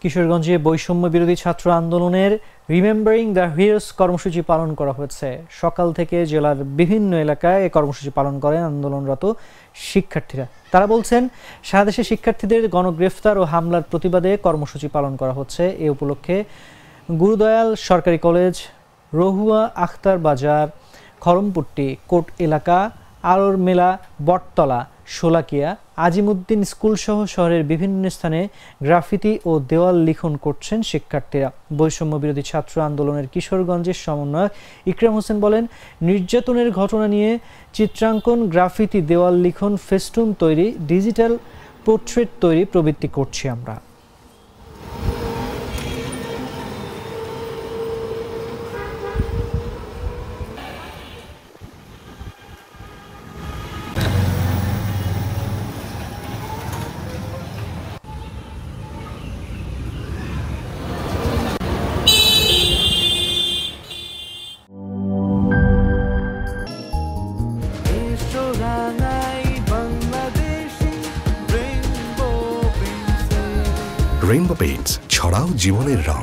কিশোরগঞ্জে বৈষম্য বিরোধী ছাত্র আন্দোলনের রিমেম্বারিং দ্য হিরোস কর্মসূচি পালন করা হয়েছে। সকাল থেকে জেলার বিভিন্ন এলাকায় এই কর্মসূচি পালন করেন আন্দোলনরত শিক্ষার্থীরা। তারা বলছেন, সারা দেশে শিক্ষার্থীদের গণগ্রেফতার ও হামলার প্রতিবাদে কর্মসূচি পালন করা হচ্ছে। এ উপলক্ষে গুরুদয়াল সরকারি কলেজ, রহুয়া আখতার বাজার, খরমপট্টি, কোট এলাকা, আলোর মেলা, বটতলা, শোলাকিয়া, আজিমুদ্দিন স্কুল সহ শহরের বিভিন্ন স্থানে গ্রাফিতি ও দেওয়াল লিখন করছেন শিক্ষার্থীরা। বৈষম্য বিরোধী ছাত্র আন্দোলনের কিশোরগঞ্জের সমন্বয়ক ইকরাম হোসেন বলেন, নির্যাতনের ঘটনা নিয়ে চিত্রাঙ্কন, গ্রাফিতি, দেওয়াল লিখন, ফেস্টুন তৈরি, ডিজিটাল পোর্ট্রেট তৈরি প্রবৃত্তি করছি আমরা। রেইনবো পেইন্টস, ছড়াও জীবনের রং।